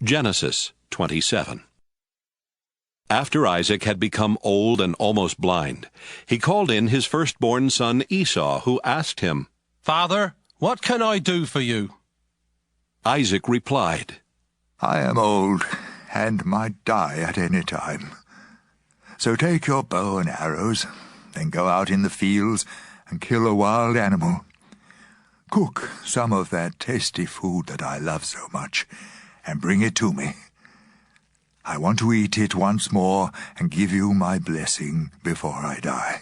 Genesis 27. After Isaac had become old and almost blind, he called in his firstborn son Esau, who asked him, "Father, what can I do for you?" Isaac replied, "I am old and might die at any time. So take your bow and arrows, then go out in the fields and kill a wild animal. Cook some of that tasty food that I love so much, and bring it to me. I want to eat it once more and give you my blessing before I die."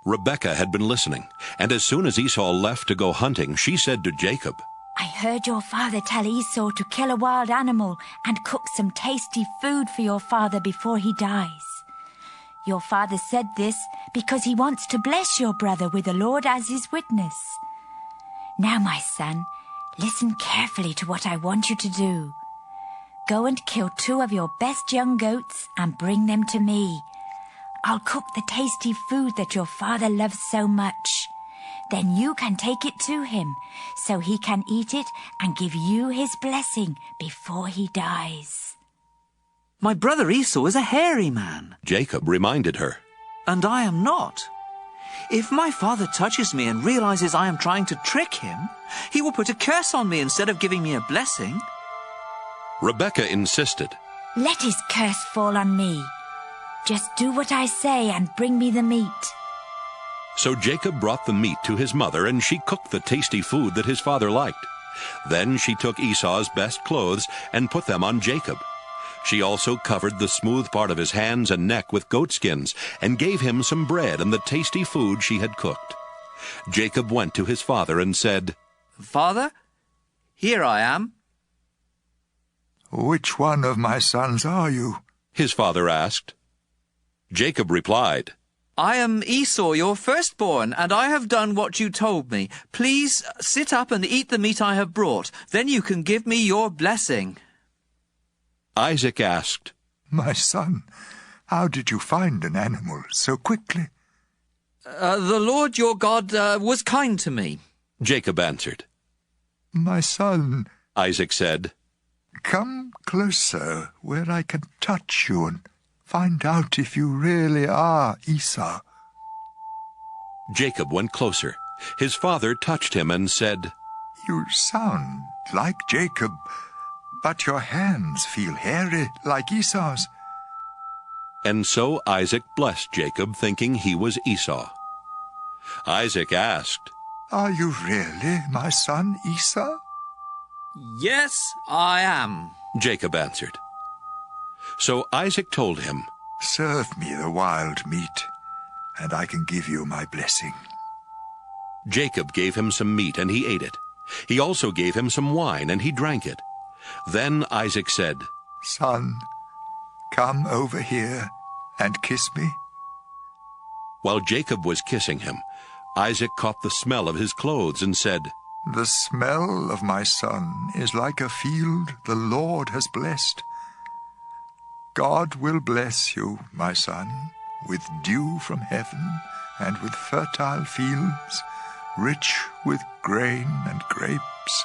Rebekah had been listening, and as soon as Esau left to go hunting, she said to Jacob, "I heard your father tell Esau to kill a wild animal and cook some tasty food for your father before he dies. Your father said this because he wants to bless your brother with the Lord as his witness. Now, my son, listen carefully to what I want you to do. Go and kill 2 of your best young goats and bring them to me. I'll cook the tasty food that your father loves so much. Then you can take it to him, so he can eat it and give you his blessing before he dies." "My brother Esau is a hairy man." Jacob reminded her. "And I am not. If my father touches me and realizes I am trying to trick him, he will put a curse on me instead of giving me a blessing." Rebekah insisted, "Let his curse fall on me. Just do what I say and bring me the meat." So Jacob brought the meat to his mother, and she cooked the tasty food that his father liked. Then she took Esau's best clothes and put them on Jacob. She also covered the smooth part of his hands and neck with goatskins, and gave him some bread and the tasty food she had cooked. Jacob went to his father and said, "Father, here I am." "Which one of my sons are you?" his father asked. Jacob replied, "I am Esau, your firstborn, and I have done what you told me. Please sit up and eat the meat I have brought. Then you can give me your blessing." Isaac asked, "My son, how did you find an animal so quickly?" The Lord your God was kind to me." Jacob answered. "My son," Isaac said, "come closer where I can touch you and find out if you really are Esau." Jacob went closer. His father touched him and said, "You sound like Jacob, but your hands feel hairy like Esau's." And so Isaac blessed Jacob, thinking he was Esau. Isaac asked, "Are you really my son Esau?" "Yes, I am," Jacob answered. So Isaac told him, "Serve me the wild meat, and I can give you my blessing." Jacob gave him some meat, and he ate it. He also gave him some wine, and he drank it. Then Isaac said, "Son, come over here and kiss me." While Jacob was kissing him, Isaac caught the smell of his clothes and said, "The smell of my son is like a field the Lord has blessed. God will bless you, my son, with dew from heaven and with fertile fields, rich with grain and grapes.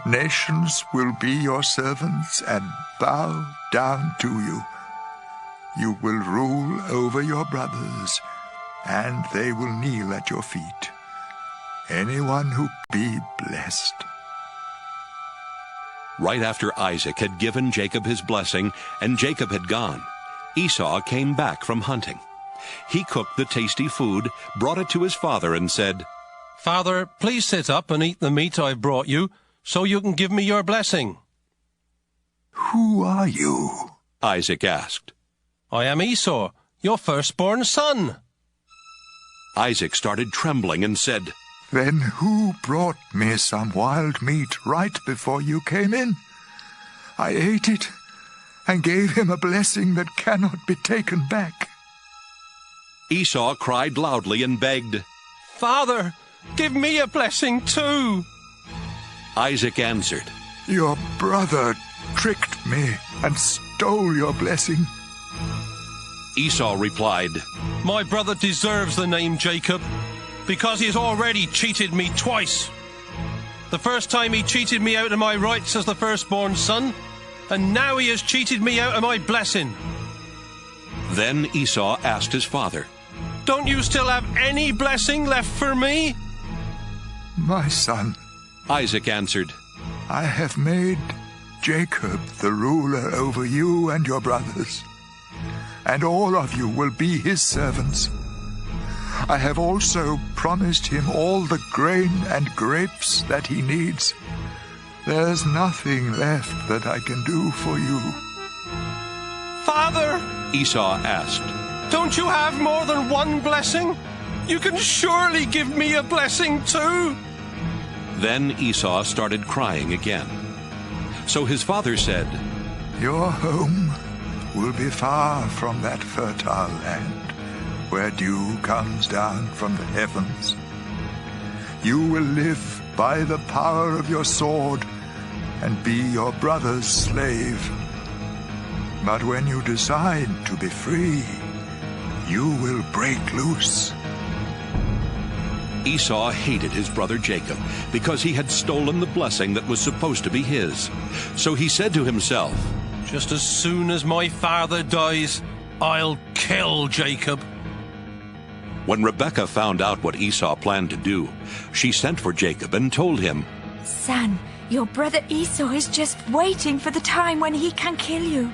Nations will be your servants and bow down to you. You will rule over your brothers, and they will kneel at your feet. Anyone who be blessed." Right after Isaac had given Jacob his blessing and Jacob had gone, Esau came back from hunting. He cooked the tasty food, brought it to his father, and said, "Father, please sit up and eat the meat I brought you, so you can give me your blessing." "Who are you?" Isaac asked. "I am Esau, your firstborn son." Isaac started trembling and said, "Then who brought me some wild meat right before you came in? I ate it and gave him a blessing that cannot be taken back." Esau cried loudly and begged, "Father, give me a blessing too." Isaac answered, "Your brother tricked me and stole your blessing." Esau replied, "My brother deserves the name Jacob, because he has already cheated me twice." The first time he cheated me out of my rights as the firstborn son, and now he has cheated me out of my blessing. Then Esau asked his father, Don't you still have any blessing left for me? My son, Isaac answered, I have made Jacob the ruler over you and your brothers, and all of you will be his servants. I have also promised him all the grain and grapes that he needs. There's nothing left that I can do for you. Father, Esau asked, don't you have more than one blessing? You can surely give me a blessing too. Then Esau started crying again. So his father said, Your home will be far from that fertile land, where dew comes down from the heavens. You will live by the power of your sword and be your brother's slave. But when you decide to be free, you will break loose. Esau hated his brother Jacob because he had stolen the blessing that was supposed to be his. So he said to himself, Just as soon as my father dies, I'll kill Jacob. When Rebekah found out what Esau planned to do, she sent for Jacob and told him, Son, your brother Esau is just waiting for the time when he can kill you.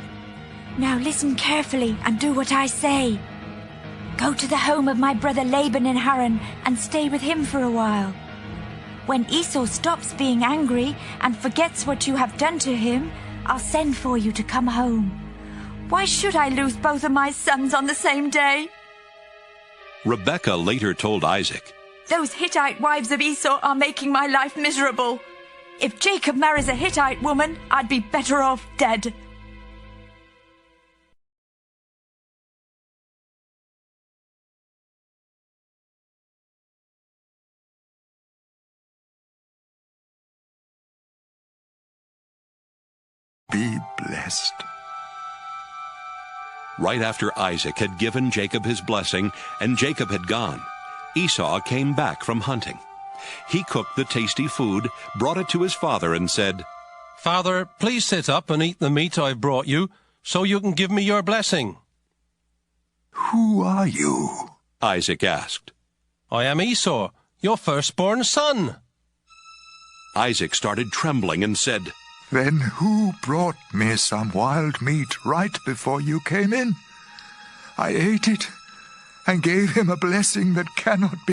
Now listen carefully and do what I say. Go to the home of my brother Laban in Haran and stay with him for a while. When Esau stops being angry and forgets what you have done to him, I'll send for you to come home. Why should I lose both of my sons on the same day? Rebekah later told Isaac, Those Hittite wives of Esau are making my life miserable. If Jacob marries a Hittite woman, I'd be better off dead. Be blessed. Right after Isaac had given Jacob his blessing and Jacob had gone, Esau came back from hunting. He cooked the tasty food, brought it to his father, and said, Father, please sit up and eat the meat I've brought you, so you can give me your blessing. Who are you? Isaac asked. I am Esau, your firstborn son. Isaac started trembling and said, Then who brought me some wild meat right before you came in? I ate it and gave him a blessing that cannot be